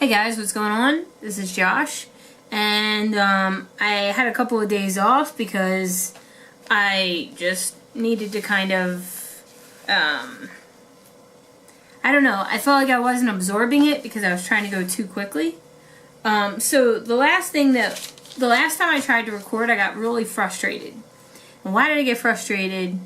Hey guys, what's going on? This is Josh, and I had a couple of days off because I just needed to kind of, I don't know, I felt like I wasn't absorbing it because I was trying to go too quickly. So the last time I tried to record, I got really frustrated. And why did I get frustrated?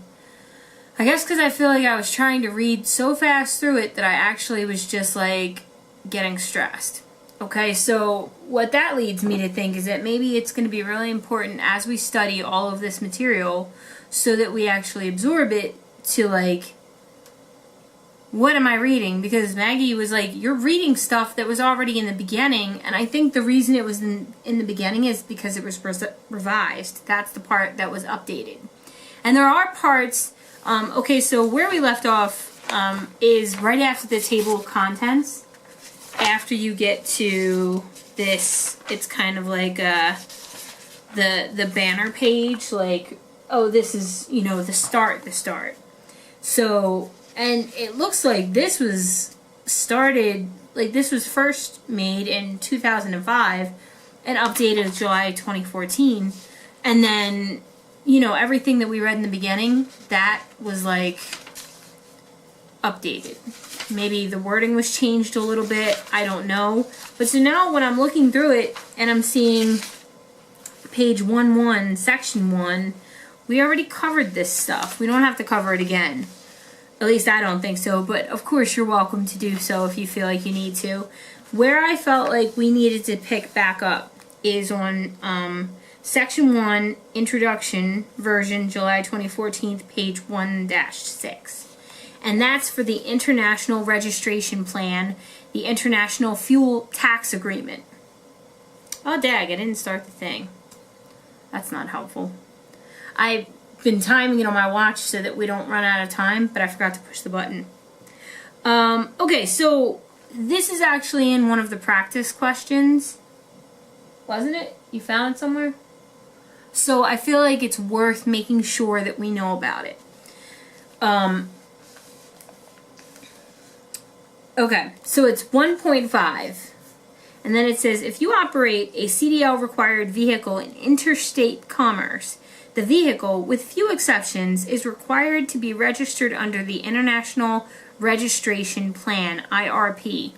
I guess because I feel like I was trying to read so fast through it that I actually was just like getting stressed. Okay, so what that leads me to think is that maybe it's going to be really important as we study all of this material so that we actually absorb it to like, what am I reading? Because Maggie was like, you're reading stuff that was already in the beginning, and I think the reason it was in the beginning is because it was revised. That's the part that was updated. And there are parts, okay, so where we left off is right after the table of contents. After you get to this, it's kind of like the banner page, like, oh, this is, you know, the start. So, and it looks like this was started, like this was first made in 2005 and updated July 2014. And then, you know, everything that we read in the beginning, that was like updated. Maybe the wording was changed a little bit. I don't know. But so now when I'm looking through it and I'm seeing page 1.1, section 1, we already covered this stuff. We don't have to cover it again. At least I don't think so. But of course you're welcome to do so if you feel like you need to. Where I felt like we needed to pick back up is on section 1, introduction, version, July 2014, page 1-6. And that's for the International Registration Plan, the International Fuel Tax Agreement. Oh, dag, I didn't start the thing. That's not helpful. I've been timing it on my watch so that we don't run out of time, but I forgot to push the button. Okay, so this is actually in one of the practice questions. Wasn't it? You found it somewhere? So I feel like it's worth making sure that we know about it. Okay, so it's 1.5, and then it says, if you operate a CDL required vehicle in interstate commerce, the vehicle, with few exceptions, is required to be registered under the International Registration Plan, IRP.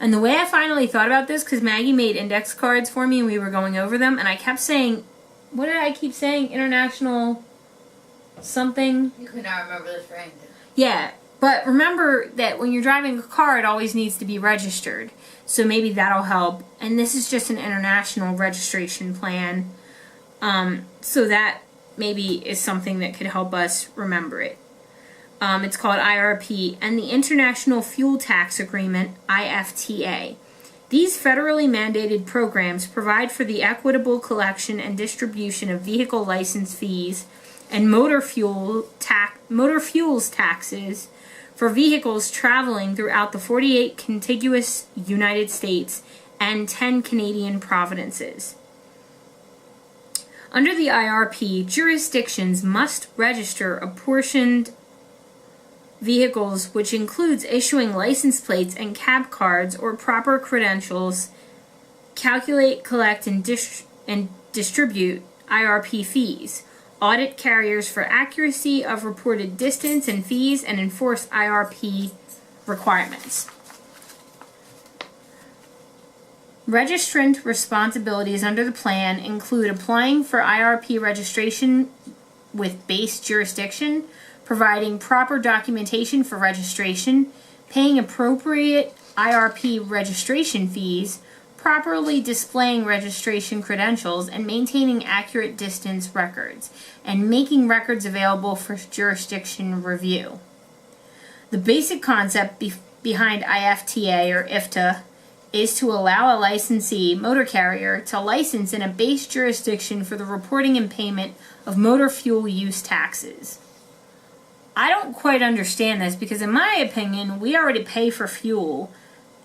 And the way I finally thought about this, because Maggie made index cards for me and we were going over them, and I kept saying, what did I keep saying? International something? You could not remember the phrase. Yeah. But remember that when you're driving a car, it always needs to be registered. So maybe that'll help. And this is just an international registration plan. So that maybe is something that could help us remember it. It's called IRP and the International Fuel Tax Agreement, IFTA. These federally mandated programs provide for the equitable collection and distribution of vehicle license fees and motor fuels taxes for vehicles traveling throughout the 48 contiguous United States and 10 Canadian provinces. Under the IRP, jurisdictions must register apportioned vehicles, which includes issuing license plates and cab cards or proper credentials, calculate, collect, and distribute IRP fees, audit carriers for accuracy of reported distance and fees, and enforce IRP requirements. Registrant responsibilities under the plan include applying for IRP registration with base jurisdiction, providing proper documentation for registration, paying appropriate IRP registration fees, properly displaying registration credentials, and maintaining accurate distance records, and making records available for jurisdiction review. The basic concept behind IFTA or IFTA is to allow a licensee motor carrier to license in a base jurisdiction for the reporting and payment of motor fuel use taxes. I don't quite understand this because in my opinion, we already pay for fuel.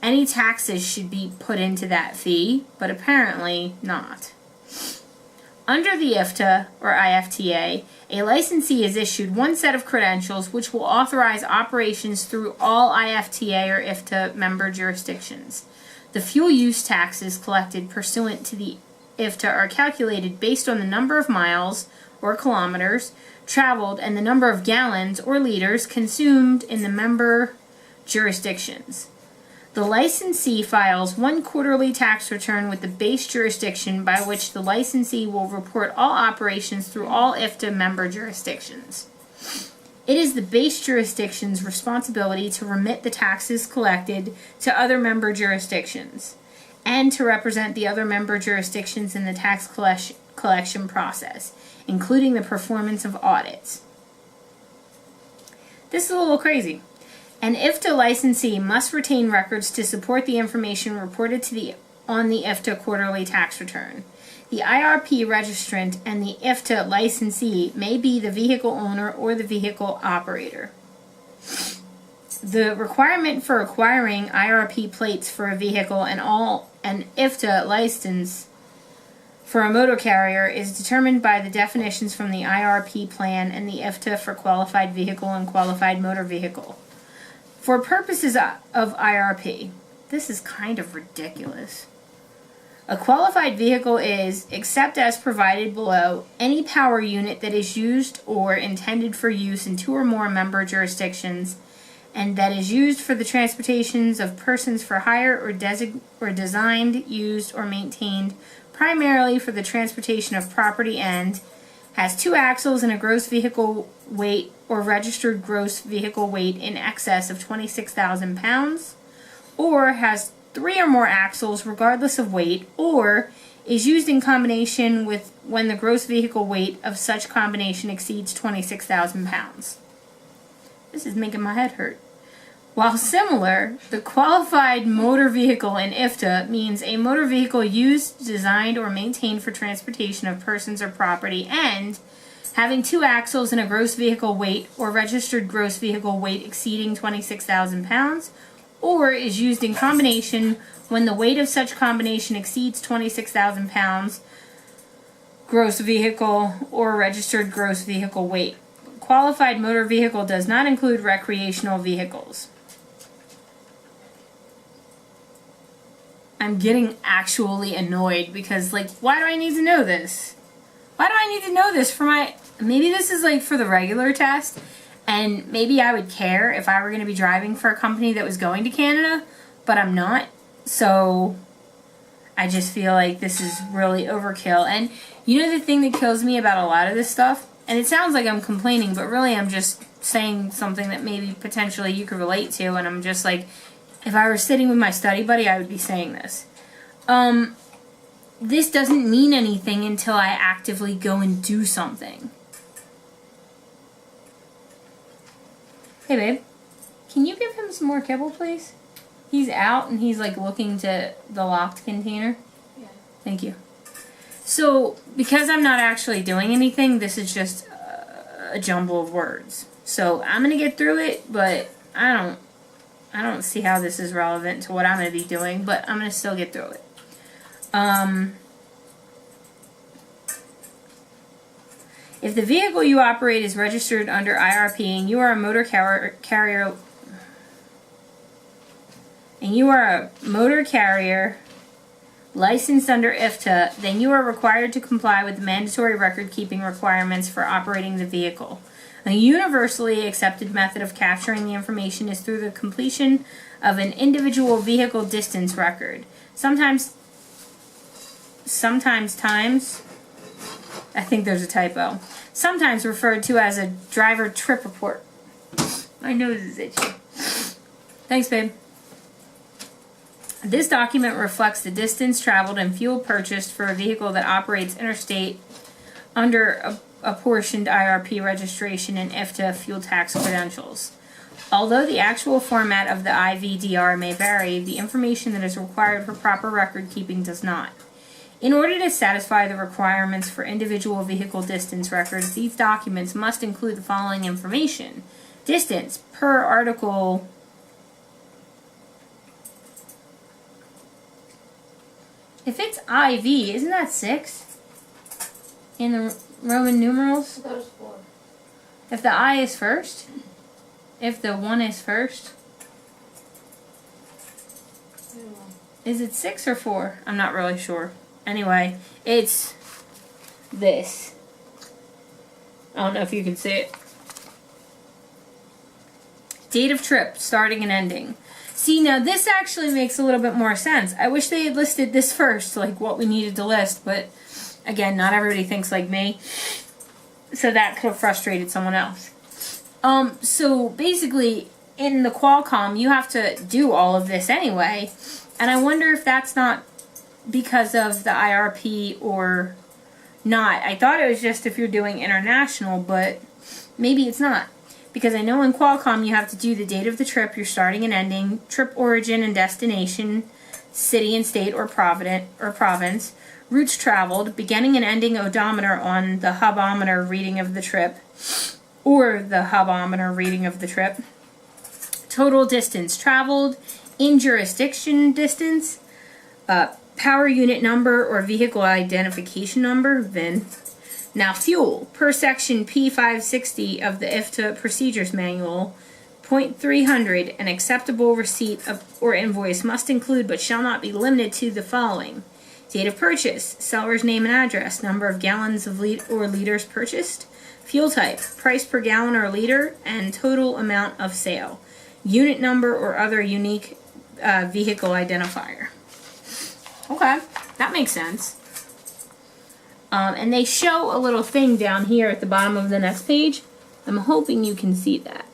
Any taxes should be put into that fee, but apparently not. Under the IFTA, or IFTA, a licensee is issued one set of credentials which will authorize operations through all IFTA or IFTA member jurisdictions. The fuel use taxes collected pursuant to the IFTA are calculated based on the number of miles or kilometers traveled and the number of gallons or liters consumed in the member jurisdictions. The licensee files one quarterly tax return with the base jurisdiction by which the licensee will report all operations through all IFTA member jurisdictions. It is the base jurisdiction's responsibility to remit the taxes collected to other member jurisdictions and to represent the other member jurisdictions in the tax collection process, including the performance of audits. This is a little crazy. An IFTA licensee must retain records to support the information reported on the IFTA quarterly tax return. The IRP registrant and the IFTA licensee may be the vehicle owner or the vehicle operator. The requirement for acquiring IRP plates for a vehicle and an IFTA license for a motor carrier is determined by the definitions from the IRP plan and the IFTA for qualified vehicle and qualified motor vehicle. For purposes of IRP, this is kind of ridiculous. A qualified vehicle is, except as provided below, any power unit that is used or intended for use in 2 or more member jurisdictions and that is used for the transportations of persons for hire or designed, used, or maintained primarily for the transportation of property and has 2 axles and a gross vehicle weight or registered gross vehicle weight in excess of 26,000 pounds, or has 3 or more axles regardless of weight, or is used in combination with when the gross vehicle weight of such combination exceeds 26,000 pounds. This is making my head hurt. While similar, the qualified motor vehicle in IFTA means a motor vehicle used, designed, or maintained for transportation of persons or property and having 2 axles and a gross vehicle weight or registered gross vehicle weight exceeding 26,000 pounds, or is used in combination when the weight of such combination exceeds 26,000 pounds gross vehicle or registered gross vehicle weight. Qualified motor vehicle does not include recreational vehicles. I'm getting actually annoyed because, like, why do I need to know this? Why do I need to know this for my... Maybe this is, like, for the regular test, and maybe I would care if I were going to be driving for a company that was going to Canada, but I'm not, so I just feel like this is really overkill. And you know the thing that kills me about a lot of this stuff? And it sounds like I'm complaining, but really I'm just saying something that maybe potentially you could relate to, and I'm just like... If I were sitting with my study buddy, I would be saying this. This doesn't mean anything until I actively go and do something. Hey, babe. Can you give him some more kibble, please? He's out and he's, like, looking to the locked container. Yeah. Thank you. So, because I'm not actually doing anything, this is just a jumble of words. So, I'm going to get through it, but I don't see how this is relevant to what I'm going to be doing, but I'm going to still get through it. If the vehicle you operate is registered under IRP and you are a motor carrier licensed under IFTA, then you are required to comply with the mandatory record-keeping requirements for operating the vehicle. A universally accepted method of capturing the information is through the completion of an individual vehicle distance record. Sometimes, I think there's a typo. Sometimes referred to as a driver trip report. My nose is itchy. Thanks, babe. This document reflects the distance traveled and fuel purchased for a vehicle that operates interstate under a apportioned IRP registration and IFTA fuel tax credentials. Although the actual format of the IVDR may vary, the information that is required for proper record keeping does not. In order to satisfy the requirements for individual vehicle distance records, these documents must include the following information. Distance per article. If it's IV, isn't that 6? In the Roman numerals? That was 4. If the I is first? If the 1 is first? Is it 6 or 4? I'm not really sure. Anyway, it's this. I don't know if you can see it. Date of trip, starting and ending. See, now this actually makes a little bit more sense. I wish they had listed this first, like what we needed to list, but again, not everybody thinks like me. So that could have frustrated someone else. So basically, in the Qualcomm, you have to do all of this anyway. And I wonder if that's not because of the IRP or not. I thought it was just if you're doing international, but maybe it's not. Because I know in Qualcomm you have to do the date of the trip, your starting and ending, trip origin and destination, city and state or province, routes traveled, beginning and ending odometer on the hubometer reading of the trip, or the hubometer reading of the trip, total distance traveled, in jurisdiction distance, power unit number or vehicle identification number, VIN. Now fuel, per section P560 of the IFTA Procedures Manual, .300, an acceptable receipt or invoice must include but shall not be limited to the following. Date of purchase, seller's name and address, number of gallons of or liters purchased, fuel type, price per gallon or liter, and total amount of sale, unit number or other unique vehicle identifier. Okay, that makes sense. And they show a little thing down here at the bottom of the next page. I'm hoping you can see that.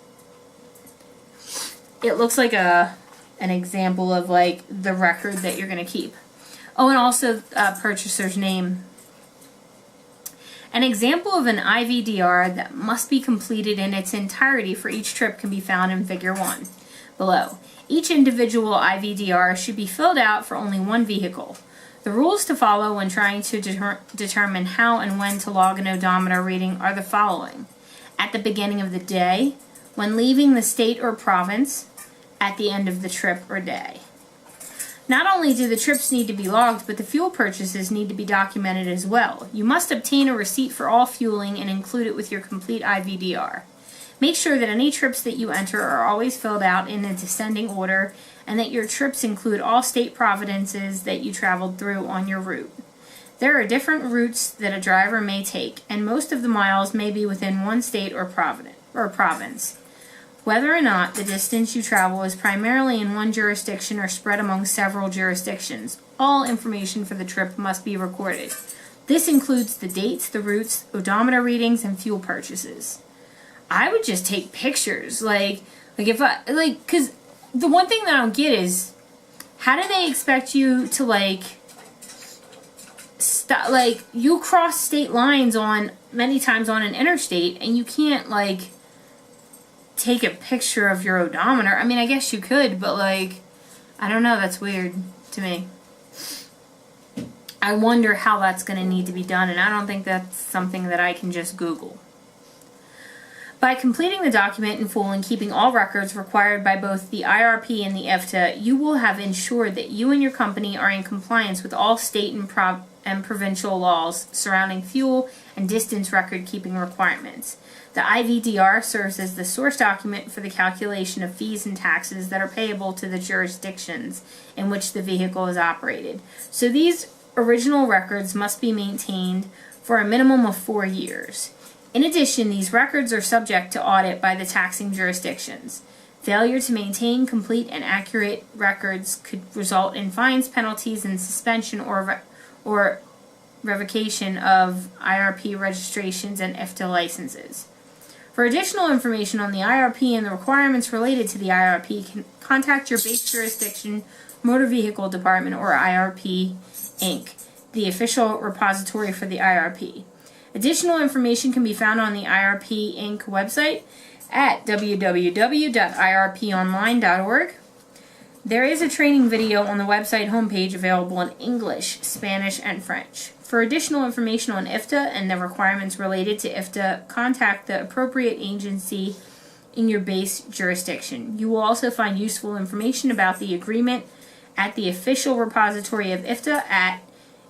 It looks like an example of like the record that you're going to keep. Oh, and also purchaser's name. An example of an IVDR that must be completed in its entirety for each trip can be found in Figure 1 below. Each individual IVDR should be filled out for only one vehicle. The rules to follow when trying to determine how and when to log an odometer reading are the following. At the beginning of the day, when leaving the state or province, at the end of the trip or day. Not only do the trips need to be logged, but the fuel purchases need to be documented as well. You must obtain a receipt for all fueling and include it with your complete IVDR. Make sure that any trips that you enter are always filled out in a descending order and that your trips include all state provinces that you traveled through on your route. There are different routes that a driver may take, and most of the miles may be within one state or province. Whether or not the distance you travel is primarily in one jurisdiction or spread among several jurisdictions, all information for the trip must be recorded. This includes the dates, the routes, odometer readings, and fuel purchases. I would just take pictures, because the one thing that I don't get is, how do they expect you to, you cross state lines many times on an interstate, and you can't, take a picture of your odometer. I mean, I guess you could, but, I don't know, that's weird to me. I wonder how that's going to need to be done, and I don't think that's something that I can just Google. By completing the document in full and keeping all records required by both the IRP and the IFTA, you will have ensured that you and your company are in compliance with all state and provincial laws surrounding fuel and distance record keeping requirements. The IVDR serves as the source document for the calculation of fees and taxes that are payable to the jurisdictions in which the vehicle is operated. So these original records must be maintained for a minimum of 4 years. In addition, these records are subject to audit by the taxing jurisdictions. Failure to maintain complete and accurate records could result in fines, penalties, and suspension or revocation of IRP registrations and IFTA licenses. For additional information on the IRP and the requirements related to the IRP, contact your base jurisdiction Motor Vehicle Department or IRP Inc., the official repository for the IRP. Additional information can be found on the IRP Inc. website at www.irponline.org. There is a training video on the website homepage available in English, Spanish, and French. For additional information on IFTA and the requirements related to IFTA, contact the appropriate agency in your base jurisdiction. You will also find useful information about the agreement at the official repository of IFTA at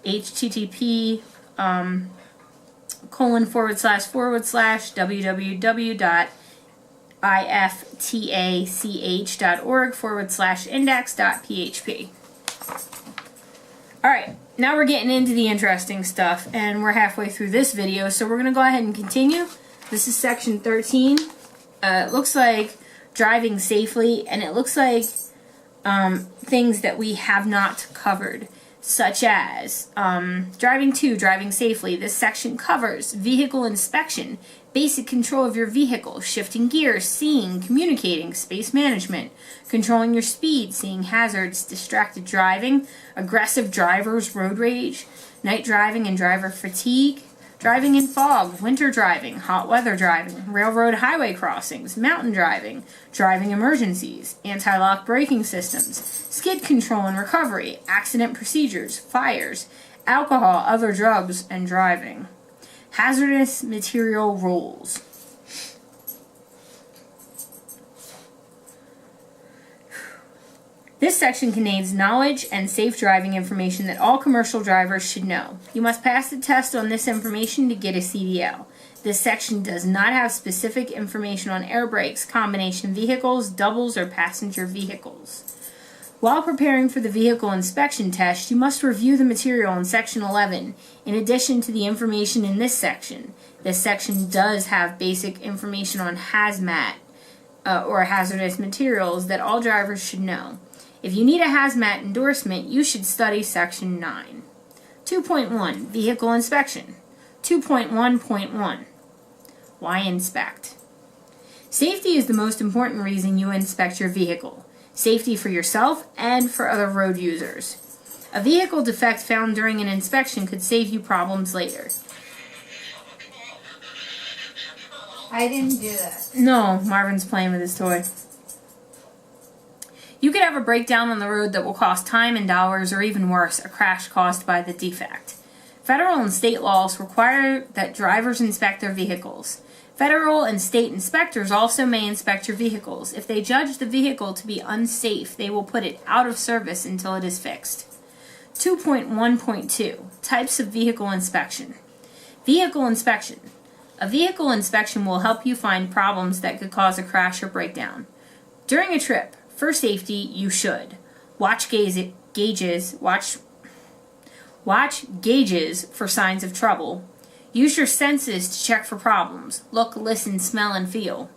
http://www.iftach.org/index.php. Alright, now we're getting into the interesting stuff, and we're halfway through this video, so we're going to go ahead and continue. This is section 13. It looks like driving safely, and it looks like things that we have not covered, such as driving safely. This section covers vehicle inspection, basic control of your vehicle, shifting gears, seeing, communicating, space management, controlling your speed, seeing hazards, distracted driving, aggressive drivers, road rage, night driving and driver fatigue, driving in fog, winter driving, hot weather driving, railroad highway crossings, mountain driving, driving emergencies, anti-lock braking systems, skid control and recovery, accident procedures, fires, alcohol, other drugs, and driving. Hazardous material rules. This section contains knowledge and safe driving information that all commercial drivers should know. You must pass the test on this information to get a CDL. This section does not have specific information on air brakes, combination vehicles, doubles, or passenger vehicles. While preparing for the vehicle inspection test, you must review the material in Section 11, in addition to the information in this section. This section does have basic information on hazmat, or hazardous materials that all drivers should know. If you need a hazmat endorsement, you should study Section 9. 2.1 Vehicle Inspection. 2.1.1 Why inspect? Safety is the most important reason you inspect your vehicle. Safety for yourself and for other road users. A vehicle defect found during an inspection could save you problems later. I didn't do that. No, Marvin's playing with his toy. You could have a breakdown on the road that will cost time and dollars, or even worse, a crash caused by the defect. Federal and state laws require that drivers inspect their vehicles. Federal and state inspectors also may inspect your vehicles. If they judge the vehicle to be unsafe, they will put it out of service until it is fixed. 2.1.2 Types of vehicle inspection. Vehicle inspection. A vehicle inspection will help you find problems that could cause a crash or breakdown. During a trip, for safety, you should watch gauges for signs of trouble. Use your senses to check for problems. Look, listen, smell, and feel.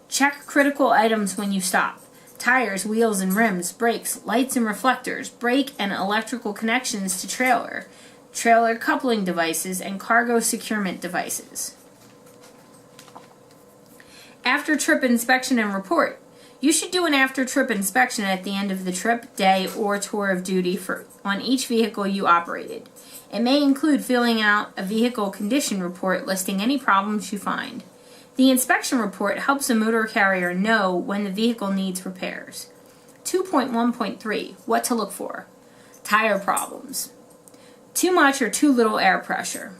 Check critical items when you stop. Tires, wheels and rims, brakes, lights and reflectors, brake and electrical connections to trailer coupling devices, and cargo securement devices. After trip inspection and report. You should do an after-trip inspection at the end of the trip, day, or tour of duty on each vehicle you operated. It may include filling out a vehicle condition report listing any problems you find. The inspection report helps a motor carrier know when the vehicle needs repairs. 2.1.3 What to look for. Tire problems. Too much or too little air pressure.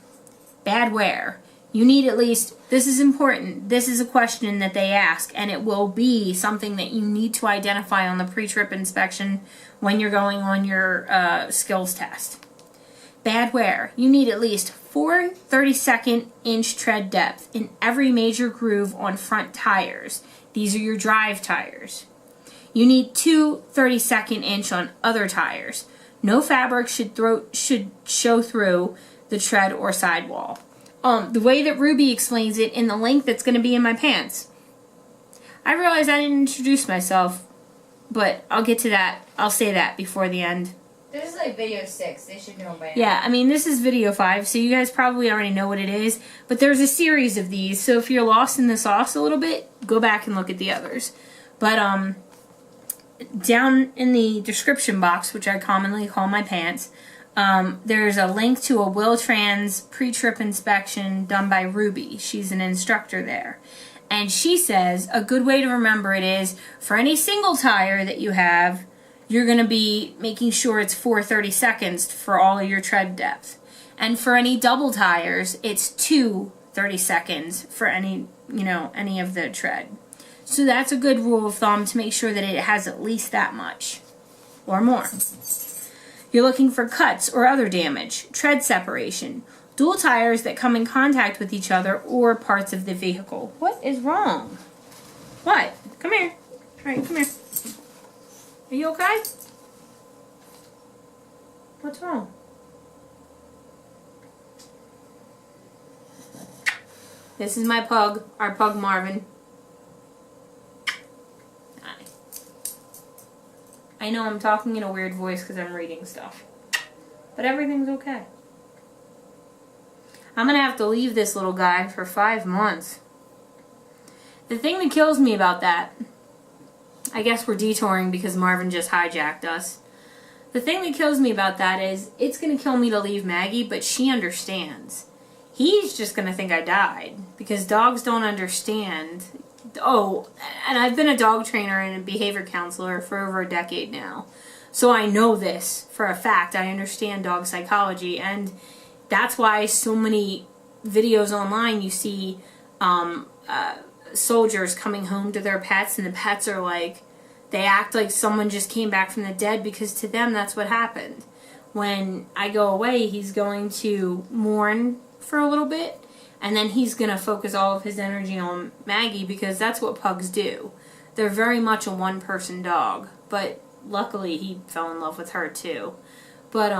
Bad wear. You need at least, this is important, this is a question that they ask, and it will be something that you need to identify on the pre-trip inspection when you're going on your skills test. Bad wear. You need at least 4 32nd inch tread depth in every major groove on front tires. These are your drive tires. You need 2 32nd inch on other tires. No fabric should show through the tread or sidewall. The way that Ruby explains it in the link that's going to be in my pants. I realize I didn't introduce myself, but I'll get to that. I'll say that before the end. This is like video 6. They should know by now. Yeah, I mean, this is video 5, so you guys probably already know what it is. But there's a series of these, so if you're lost in the sauce a little bit, go back and look at the others. But, down in the description box, which I commonly call my pants, there's a link to a Wil-Trans pre-trip inspection done by Ruby. She's an instructor there. And she says a good way to remember it is, for any single tire that you have, you're going to be making sure it's 4 32nds for all of your tread depth. And for any double tires, it's 2 32nds for any of the tread. So that's a good rule of thumb to make sure that it has at least that much or more. You're looking for cuts or other damage, tread separation, dual tires that come in contact with each other, or parts of the vehicle. What is wrong? What? Come here. All right, come here. Are you okay? What's wrong? This is my pug, our pug Marvin. Hi. I know I'm talking in a weird voice because I'm reading stuff. But everything's okay. I'm going to have to leave this little guy for 5 months. The thing that kills me about that, I guess we're detouring because Marvin just hijacked us. The thing that kills me about that is it's going to kill me to leave Maggie, but she understands. He's just going to think I died because dogs don't understand. Oh, and I've been a dog trainer and a behavior counselor for over a decade now. So I know this for a fact. I understand dog psychology, and that's why so many videos online you see soldiers coming home to their pets, and the pets are like, they act like someone just came back from the dead because to them that's what happened. When I go away, he's going to mourn for a little bit, and then he's going to focus all of his energy on Maggie because that's what pugs do. They're very much a one-person dog, but luckily he fell in love with her too. But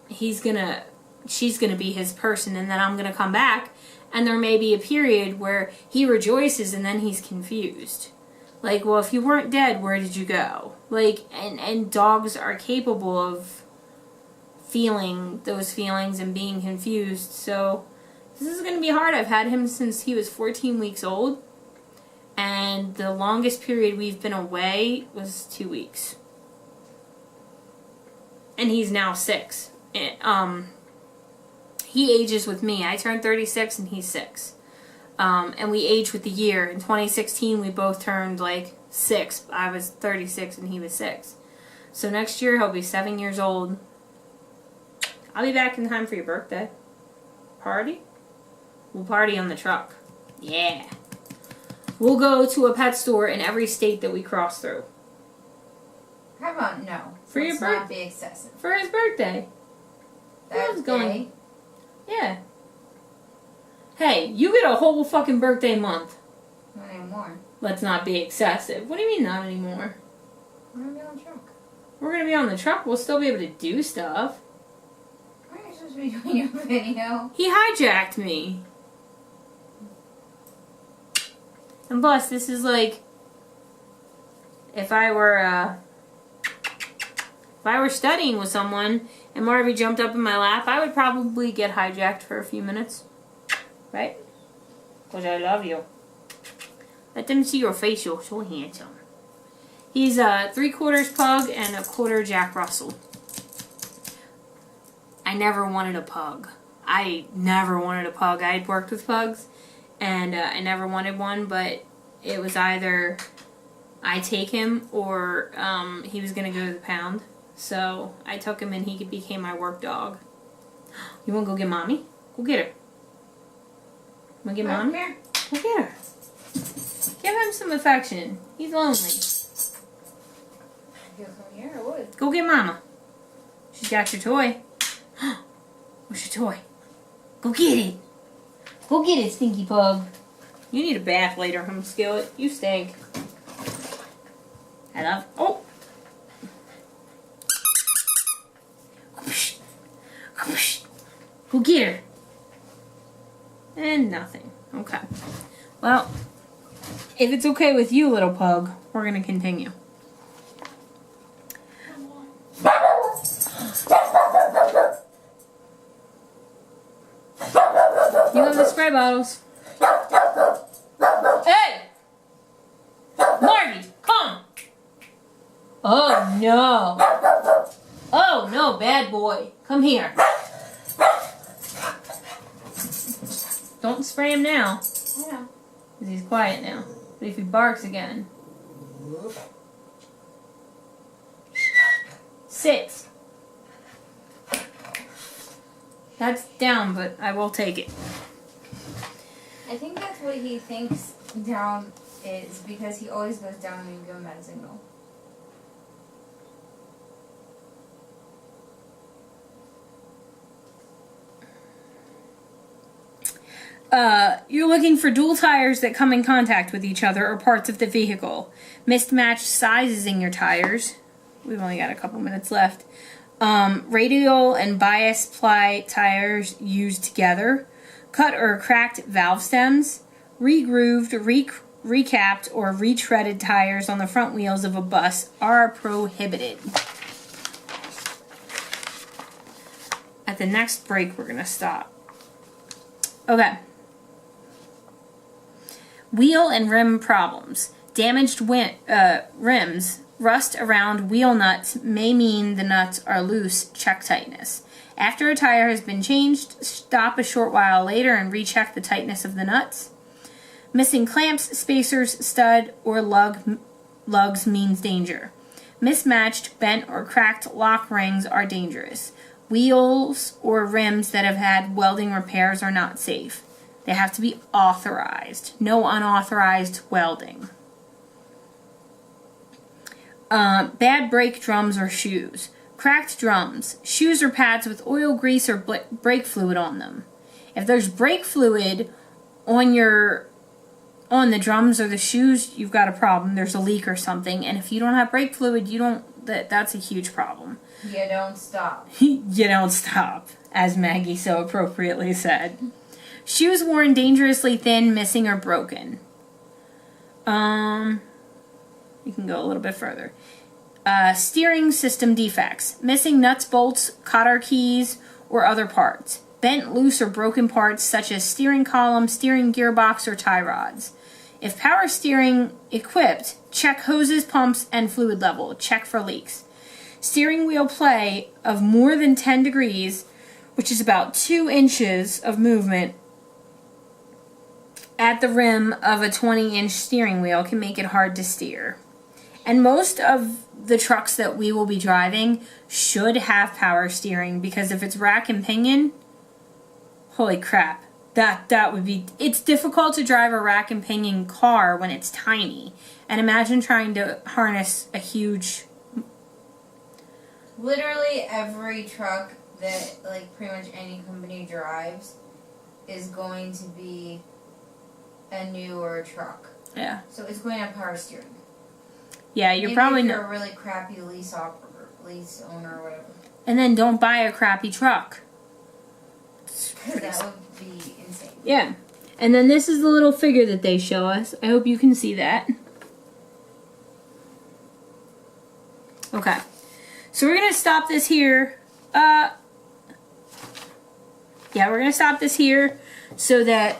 she's going to be his person, and then I'm going to come back, and there may be a period where he rejoices and then he's confused. Like, well, if you weren't dead, where did you go? Like, and dogs are capable of feeling those feelings and being confused. So this is going to be hard. I've had him since he was 14 weeks old, and the longest period we've been away was 2 weeks. And he's now 6. He ages with me. I turned 36 and he's 6. And we age with the year. In 2016 we both turned like 6. I was 36 and he was 6. So next year he'll be 7 years old. I'll be back in time for your birthday. Party? We'll party on the truck. Yeah. We'll go to a pet store in every state that we cross through. How about no? For your birthday? Not be excessive. For his birthday. That going? Yeah. Hey, you get a whole fucking birthday month. Not anymore. Let's not be excessive. What do you mean not anymore? We're gonna be on the truck. We're gonna be on the truck. We'll still be able to do stuff. Why are you supposed to be doing your video? He hijacked me. And plus, this is like, if I were studying with someone and Marvy jumped up in my lap, I would probably get hijacked for a few minutes. Right? Because I love you. Let them see your face. You're so handsome. He's a 3/4 pug and a 1/4 Jack Russell. I never wanted a pug. I had worked with pugs, and I never wanted one, but it was either I take him or he was going to go to the pound. So I took him and he became my work dog. You want to go get Mommy? Go get her. Want to get Mommy? Here. Go get her. Give him some affection. He's lonely. If you come here, I would. Go get Mama. She's got your toy. Where's your toy? Go get it. Go get it, stinky pug. You need a bath later, hum skillet. You stink. I love. Oh. Go get her. And nothing. Okay. Well, if it's okay with you, little pug, we're going to continue. You have the spray bottles. Hey! Marty, come! Oh, no. Oh, no, bad boy. Come here. Don't spray him now. I know. Because he's quiet now. But if he barks again. Sit. That's down, but I will take it. I think that's what he thinks down is because he always goes down when you give him that signal. You're looking for dual tires that come in contact with each other or parts of the vehicle. Mismatched sizes in your tires. We've only got a couple minutes left. Radial and bias ply tires used together, cut or cracked valve stems, re-grooved, recapped, or retreaded tires on the front wheels of a bus are prohibited. At the next break, we're going to stop. Okay. Wheel and rim problems. Damaged rims, rust around wheel nuts may mean the nuts are loose. Check tightness. After a tire has been changed, stop a short while later and recheck the tightness of the nuts. Missing clamps, spacers, stud, or lugs means danger. Mismatched, bent, or cracked lock rings are dangerous. Wheels or rims that have had welding repairs are not safe. They have to be authorized. No unauthorized welding. Bad brake drums or shoes. Cracked drums. Shoes or pads with oil, grease, or brake fluid on them. If there's brake fluid on the drums or the shoes, you've got a problem. There's a leak or something. And if you don't have brake fluid, that's a huge problem. You don't stop. You don't stop, as Maggie so appropriately said. Shoes worn dangerously thin, missing, or broken. You can go a little bit further. Steering system defects. Missing nuts, bolts, cotter keys, or other parts. Bent, loose, or broken parts such as steering column, steering gearbox, or tie rods. If power steering equipped, check hoses, pumps, and fluid level. Check for leaks. Steering wheel play of more than 10 degrees, which is about 2 inches of movement at the rim of a 20-inch steering wheel, can make it hard to steer. And most of the trucks that we will be driving should have power steering, because if it's rack and pinion, holy crap, that would be... It's difficult to drive a rack and pinion car when it's tiny. And imagine trying to harness a huge... Literally every truck that, like, pretty much any company drives is going to be a newer truck. Yeah. So it's going to have power steering. Yeah, you're Maybe probably... if you're a really crappy lease owner or whatever. And then don't buy a crappy truck. That would be insane. Yeah. And then this is the little figure that they show us. I hope you can see that. Okay. So we're going to stop this here. Yeah, we're going to stop this here so that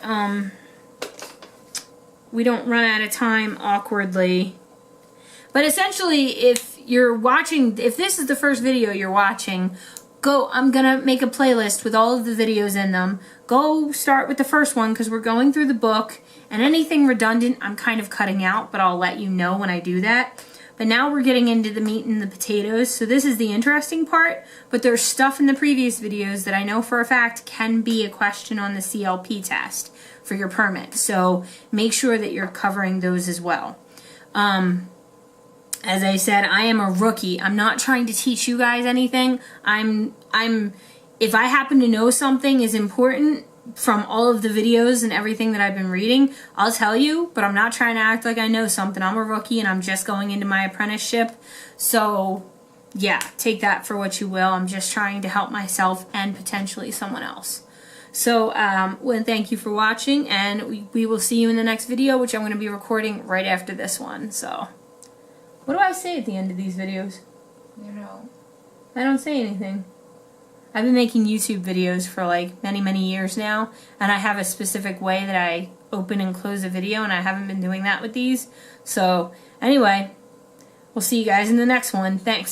we don't run out of time awkwardly. But essentially, if you're watching, if this is the first video you're watching, I'm going to make a playlist with all of the videos in them. Go start with the first one because we're going through the book, and anything redundant I'm kind of cutting out, but I'll let you know when I do that. But now we're getting into the meat and the potatoes, so this is the interesting part, but there's stuff in the previous videos that I know for a fact can be a question on the CLP test for your permit, so make sure that you're covering those as well. As I said, I am a rookie. I'm not trying to teach you guys anything. If I happen to know something is important from all of the videos and everything that I've been reading, I'll tell you, but I'm not trying to act like I know something. I'm a rookie and I'm just going into my apprenticeship. So, yeah, take that for what you will. I'm just trying to help myself and potentially someone else. So, well, thank you for watching, and we will see you in the next video, which I'm going to be recording right after this one. So, what do I say at the end of these videos? You know. I don't say anything. I've been making YouTube videos for like many years now, and I have a specific way that I open and close a video, and I haven't been doing that with these. So anyway, we'll see you guys in the next one. Thanks.